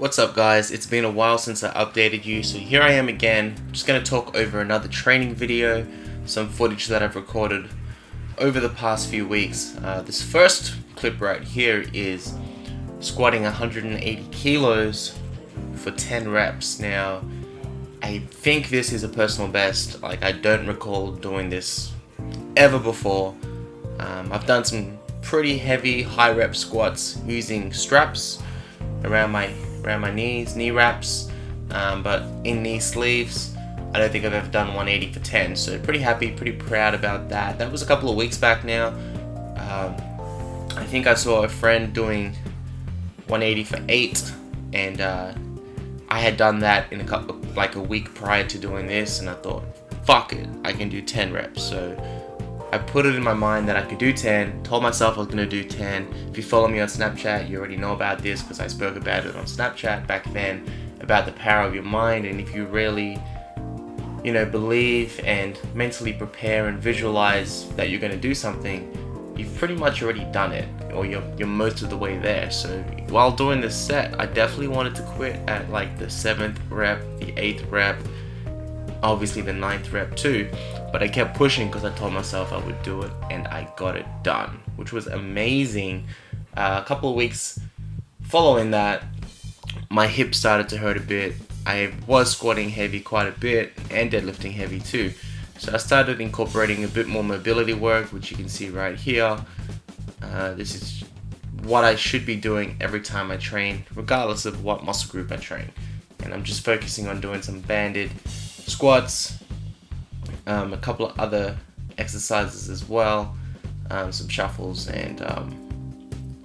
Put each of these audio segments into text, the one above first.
What's up guys, it's been a while since I updated you, so here I am again. I'm just going to talk over another training video, some footage that I've recorded over the past few weeks. This first clip right here is squatting 180 kilos for 10 reps. Now, I think this is a personal best. I don't recall doing this ever before. I've done some pretty heavy high rep squats using straps around my knees, knee wraps, but in knee sleeves. I don't think I've ever done 180 for 10, so pretty happy, pretty proud about that. That was a couple of weeks back now. I think I saw a friend doing 180 for 8, and I had done that in a week prior to doing this, and I thought, fuck it, I can do 10 reps. So I put it in my mind that I could do 10, told myself I was going to do 10. If you follow me on Snapchat, you already know about this because I spoke about it on Snapchat back then, about the power of your mind. And if you really, believe and mentally prepare and visualize that you're going to do something, you've pretty much already done it, or you're most of the way there. So while doing this set, I definitely wanted to quit at the 7th rep, the 8th rep, obviously the 9th rep too, but I kept pushing because I told myself I would do it, and I got it done, which was amazing. A couple of weeks following that, my hips started to hurt a bit. I was squatting heavy quite a bit and deadlifting heavy too, so I started incorporating a bit more mobility work, which you can see right here. This is what I should be doing every time I train, regardless of what muscle group I train, and I'm just focusing on doing some banded squats, a couple of other exercises as well, some shuffles, and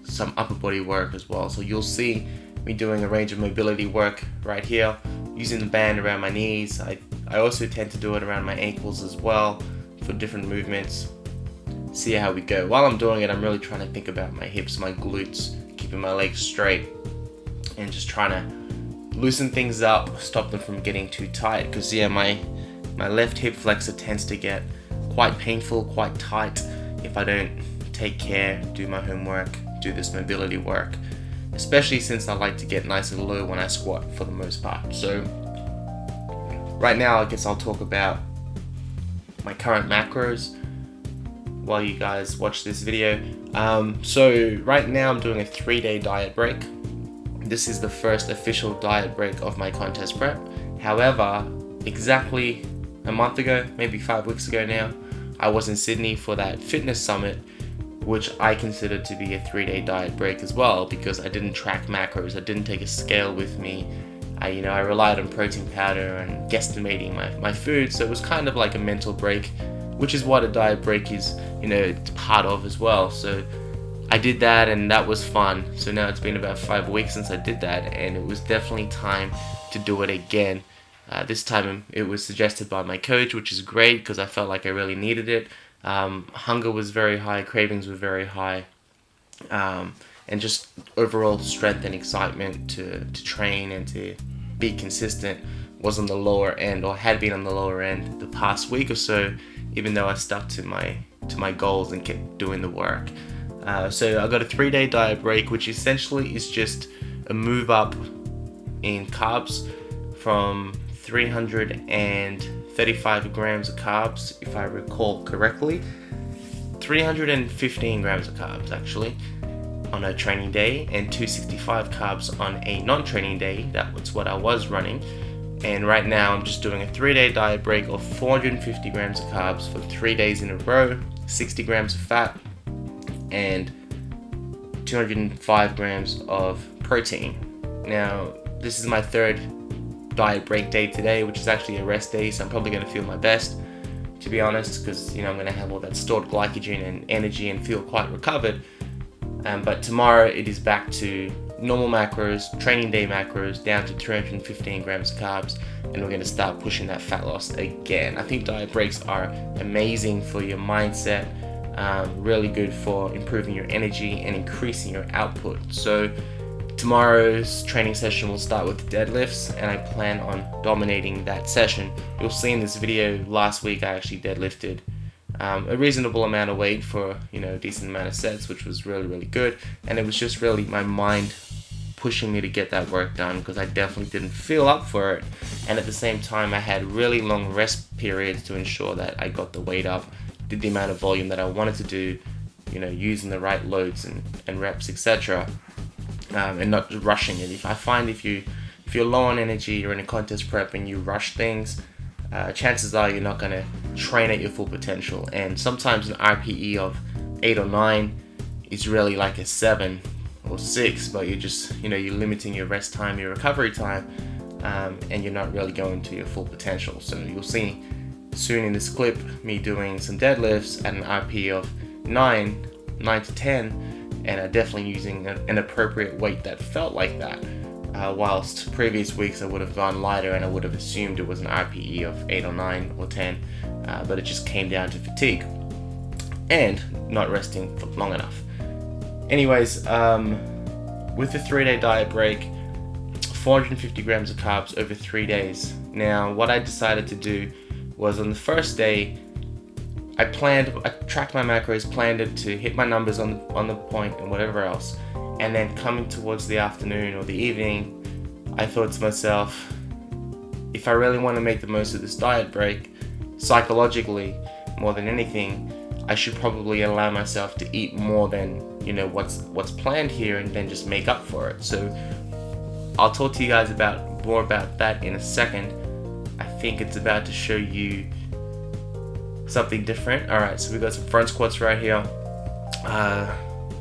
some upper body work as well. So you'll see me doing a range of mobility work right here, using the band around my knees. I also tend to do it around my ankles as well for different movements. See how we go. While I'm doing it, I'm really trying to think about my hips, my glutes, keeping my legs straight, and just trying to loosen things up, stop them from getting too tight, because my left hip flexor tends to get quite painful, quite tight if I don't take care, do my homework, do this mobility work, especially since I like to get nice and low when I squat for the most part. So right now, I guess I'll talk about my current macros while you guys watch this video. So right now I'm doing a 3-day diet break. This is the first official diet break of my contest prep. However, exactly a month ago, maybe 5 weeks ago now, I was in Sydney for that fitness summit, which I considered to be a 3-day diet break as well, because I didn't track macros, I didn't take a scale with me. I relied on protein powder and guesstimating my food, so it was kind of like a mental break, which is what a diet break is, it's part of as well. So I did that, and that was fun. So now it's been about 5 weeks since I did that, and it was definitely time to do it again. This time it was suggested by my coach, which is great because I felt like I really needed it. Hunger was very high, cravings were very high, and just overall strength and excitement to train and to be consistent was on the lower end, or had been on the lower end the past week or so, even though I stuck to my goals and kept doing the work. So I got a 3-day diet break, which essentially is just a move up in carbs from 335 grams of carbs, if I recall correctly, 315 grams of carbs actually on a training day, and 265 carbs on a non-training day. That was what I was running. And right now I'm just doing a 3-day diet break of 450 grams of carbs for 3 days in a row, 60 grams of fat, and 205 grams of protein. Now, this is my 3rd diet break day today, which is actually a rest day, so I'm probably going to feel my best, to be honest, because I'm going to have all that stored glycogen and energy and feel quite recovered. But tomorrow it is back to normal macros, training day macros, down to 315 grams of carbs, and we're going to start pushing that fat loss again. I think diet breaks are amazing for your mindset, really good for improving your energy and increasing your output. So tomorrow's training session will start with deadlifts, and I plan on dominating that session. You'll see in this video, last week I actually deadlifted a reasonable amount of weight for a decent amount of sets, which was really, really good. And it was just really my mind pushing me to get that work done because I definitely didn't feel up for it. And at the same time, I had really long rest periods to ensure that I got the weight up, did the amount of volume that I wanted to do, using the right loads and reps, etc. And not just rushing it. If you're low on energy, you're in a contest prep and you rush things, chances are you're not going to train at your full potential. And sometimes an RPE of 8 or 9 is really like a 7 or 6, but you're just, you're limiting your rest time, your recovery time, and you're not really going to your full potential. So you'll see soon in this clip me doing some deadlifts at an RPE of 9 to 10, and definitely using an appropriate weight that felt like that. Whilst previous weeks I would have gone lighter and I would have assumed it was an RPE of 8 or 9 or 10, but it just came down to fatigue and not resting for long enough. Anyways, with the 3-day diet break, 450 grams of carbs over 3 days. Now, what I decided to do was on the first day, I tracked my macros, planned it to hit my numbers on the point and whatever else. And then coming towards the afternoon or the evening, I thought to myself, if I really want to make the most of this diet break, psychologically, more than anything, I should probably allow myself to eat more than, what's planned here, and then just make up for it. So I'll talk to you guys more about that in a second. I think it's about to show you something different. Alright, so we got some front squats right here.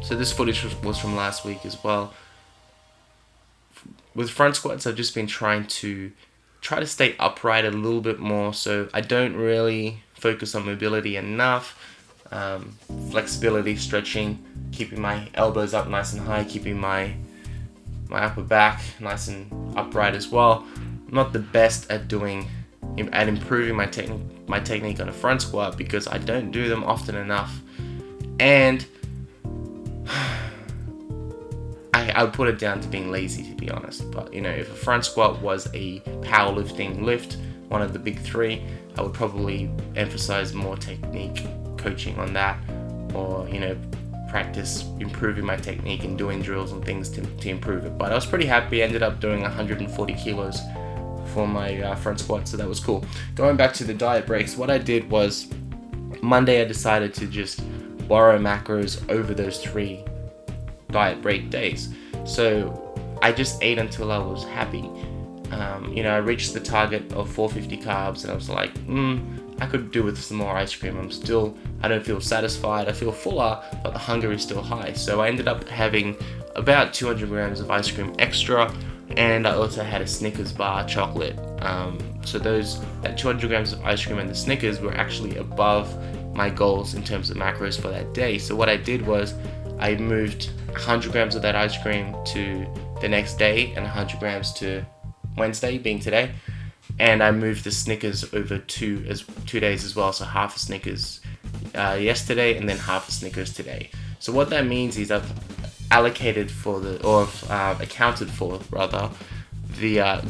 So this footage was from last week as well. With front squats, I've just been trying to stay upright a little bit more, so I don't really focus on mobility enough. Flexibility, stretching, keeping my elbows up nice and high, keeping my upper back nice and upright as well. I'm not the best at improving my technique on a front squat because I don't do them often enough, and I would put it down to being lazy, to be honest. But if a front squat was a powerlifting lift, one of the big 3, I would probably emphasize more technique coaching on that, or practice improving my technique and doing drills and things to improve it. But I was pretty happy. I ended up doing 140 kilos for my front squat, so that was cool. Going back to the diet breaks, what I did was Monday I decided to just borrow macros over those 3 diet break days. So I just ate until I was happy. I reached the target of 450 carbs and I was like, I could do with some more ice cream. I don't feel satisfied. I feel fuller, but the hunger is still high. So I ended up having about 200 grams of ice cream extra, and I also had a Snickers bar chocolate. So that 200 grams of ice cream and the Snickers were actually above my goals in terms of macros for that day. So what I did was I moved 100 grams of that ice cream to the next day and 100 grams to Wednesday, being today. And I moved the Snickers over 2 days as well. So half a Snickers yesterday and then half a Snickers today. So what that means is I've accounted for the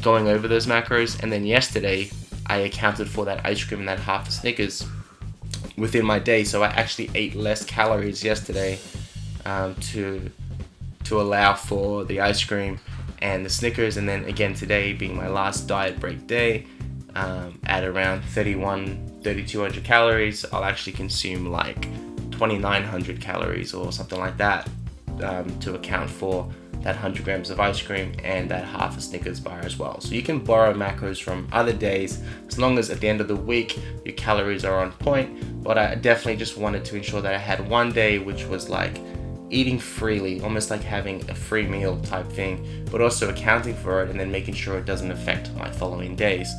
going over those macros. And then yesterday I accounted for that ice cream and that half a Snickers within my day. So I actually ate less calories yesterday to allow for the ice cream and the Snickers, and then again today being my last diet break day, at around 3,200 calories, I'll actually consume like 2,900 calories or something like that, to account for that 100 grams of ice cream and that half a Snickers bar as well. So you can borrow macros from other days as long as at the end of the week your calories are on point. But I definitely just wanted to ensure that I had one day which was like eating freely, almost like having a free meal type thing, but also accounting for it and then making sure it doesn't affect my following days.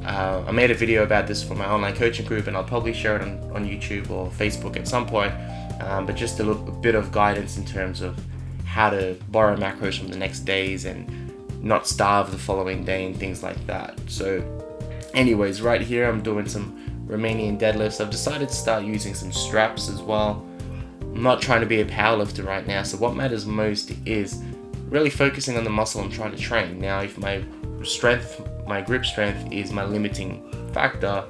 I made a video about this for my online coaching group, and I'll probably share it on YouTube or Facebook at some point, but just a bit of guidance in terms of how to borrow macros from the next days and not starve the following day and things like that. So anyways, right here I'm doing some Romanian deadlifts. I've decided to start using some straps as well. I'm not trying to be a powerlifter right now, so what matters most is really focusing on the muscle I'm trying to train. Now, if my grip strength is my limiting factor,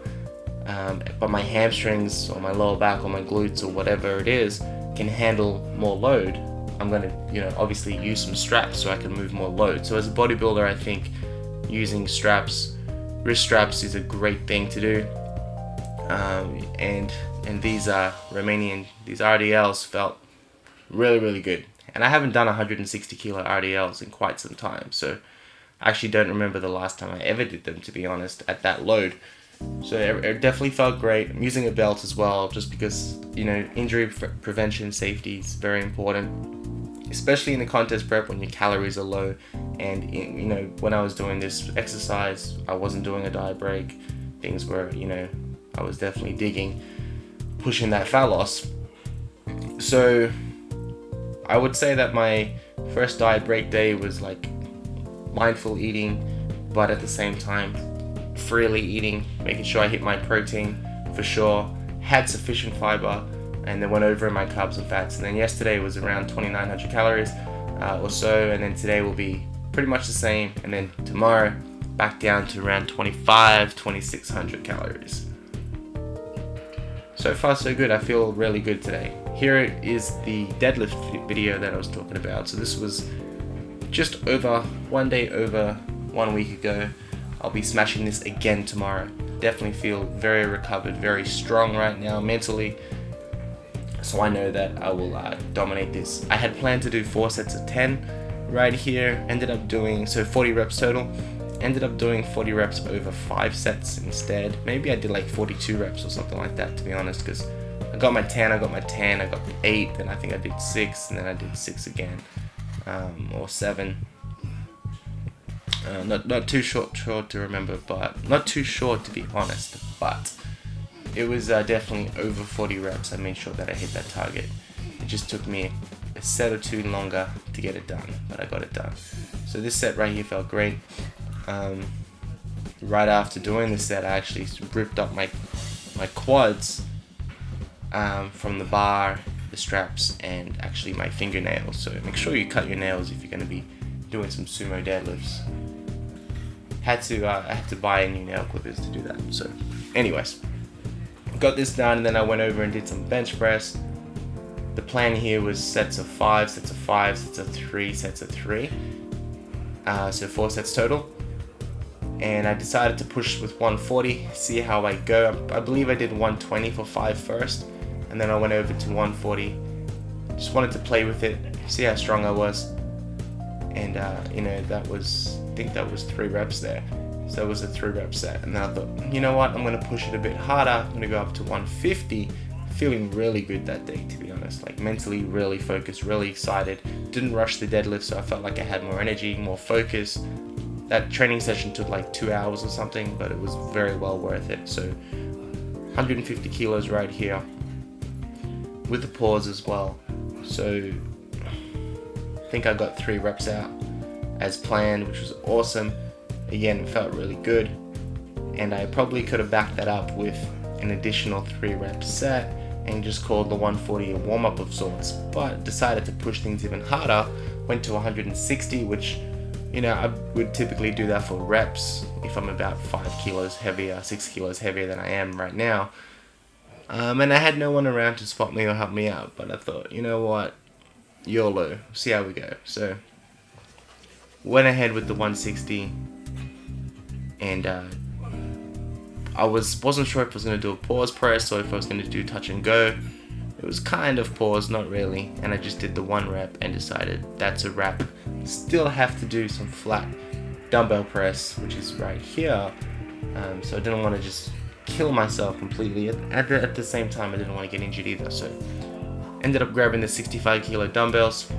but my hamstrings or my lower back or my glutes or whatever it is can handle more load, I'm going to, obviously use some straps so I can move more load. So as a bodybuilder, I think using straps, wrist straps, is a great thing to do. And these these RDLs felt really, really good. And I haven't done 160 kilo RDLs in quite some time, so I actually don't remember the last time I ever did them, to be honest, at that load. So it definitely felt great. I'm using a belt as well, just because, injury prevention, safety is very important, especially in the contest prep when your calories are low. And, when I was doing this exercise, I wasn't doing a diet break. Things were, I was definitely digging, pushing that fat loss. So I would say that my first diet break day was like mindful eating, but at the same time freely eating, making sure I hit my protein for sure, had sufficient fiber, and then went over in my carbs and fats. And then yesterday was around 2,900 calories or so, and then today will be pretty much the same, and then tomorrow back down to around 2,600 calories. So far so good. I feel really good today. Here is the deadlift video that I was talking about. So this was just over 1 day over 1 week ago. I'll be smashing this again tomorrow. Definitely feel very recovered, very strong right now mentally. So I know that I will dominate this. I had planned to do 4 sets of 10 right here. Ended up doing 40 reps total. Ended up doing 40 reps over 5 sets instead. Maybe I did like 42 reps or something like that, to be honest, because I got my 10, I got 8, then I think I did 6, and then I did 6 again, or 7. Not too short to remember, but not too short to be honest, but it was definitely over 40 reps. I made sure that I hit that target. It just took me a set or two longer to get it done, but I got it done. So this set right here felt great. Right after doing this set, I actually ripped up my quads from the bar, the straps, and actually my fingernails. So make sure you cut your nails if you're going to be doing some sumo deadlifts. I had to buy a new nail clippers to do that. So anyways, got this done, and then I went over and did some bench press. The plan here was sets of 5, sets of 5, sets of 3, sets of 3. So 4 sets total. And I decided to push with 140, see how I go. I believe I did 120 for 5 first, and then I went over to 140. Just wanted to play with it, see how strong I was. And I think that was 3 reps there. So that was a 3 rep set. And then I thought, you know what, I'm gonna push it a bit harder. I'm gonna go up to 150. Feeling really good that day, to be honest. Like mentally really focused, really excited. Didn't rush the deadlift, so I felt like I had more energy, more focus. That training session took like 2 hours or something, but it was very well worth it. So 150 kilos right here with the pause as well. So I think I got 3 reps out as planned, which was awesome. Again, it felt really good, and I probably could have backed that up with an additional 3 rep set and just called the 140 a warm-up of sorts, but decided to push things even harder. Went to 160, which I would typically do that for reps if I'm about 5 kilos heavier, 6 kilos heavier than I am right now. And I had no one around to spot me or help me out, but I thought, you know what, YOLO, see how we go. So went ahead with the 160, and I wasn't sure if I was going to do a pause press or if I was going to do touch and go. It was kind of pause, not really, and I just did the 1 rep and decided that's a wrap. Still have to do some flat dumbbell press, which is right here, so I didn't want to just kill myself completely. At the same time, I didn't want to get injured either, so ended up grabbing the 65 kilo dumbbells.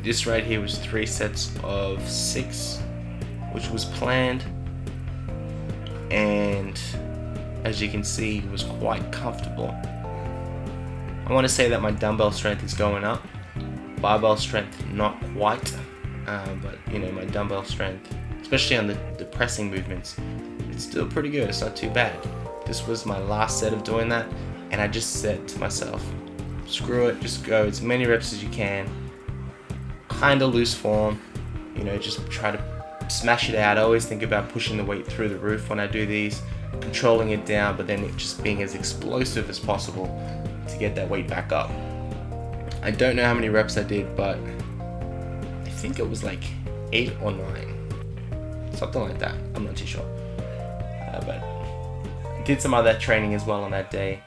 This right here was 3 sets of 6, which was planned, and as you can see, it was quite comfortable. I want to say that my dumbbell strength is going up, barbell strength not quite, but my dumbbell strength, especially on the pressing movements, it's still pretty good. It's not too bad. This was my last set of doing that, and I just said to myself, screw it, just go as many reps as you can, kind of loose form, just try to smash it out. I always think about pushing the weight through the roof when I do these, controlling it down, but then it just being as explosive as possible to get that weight back up. I don't know how many reps I did, but I think it was like 8 or 9. Something like that. I'm not too sure. But I did some other training as well on that day.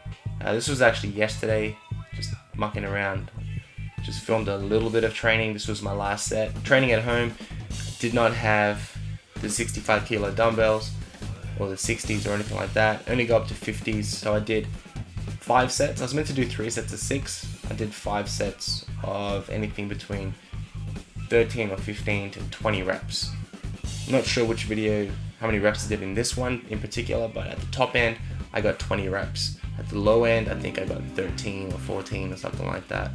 This was actually yesterday, just mucking around. Just filmed a little bit of training. This was my last set. Training at home. Did not have the 65 kilo dumbbells or the 60s or anything like that. Only go up to 50s. So I did 5 sets. I was meant to do 3 sets of 6. I did 5 sets of anything between 13 or 15 to 20 reps. I'm not sure which video, how many reps I did in this one in particular, but at the top end, I got 20 reps. At the low end, I think I got 13 or 14 or something like that.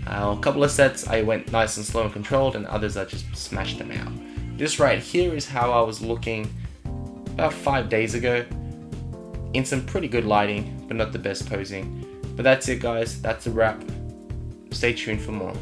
A couple of sets I went nice and slow and controlled, and others I just smashed them out. This right here is how I was looking about 5 days ago, in some pretty good lighting, but not the best posing. But that's it guys, that's a wrap. Stay tuned for more.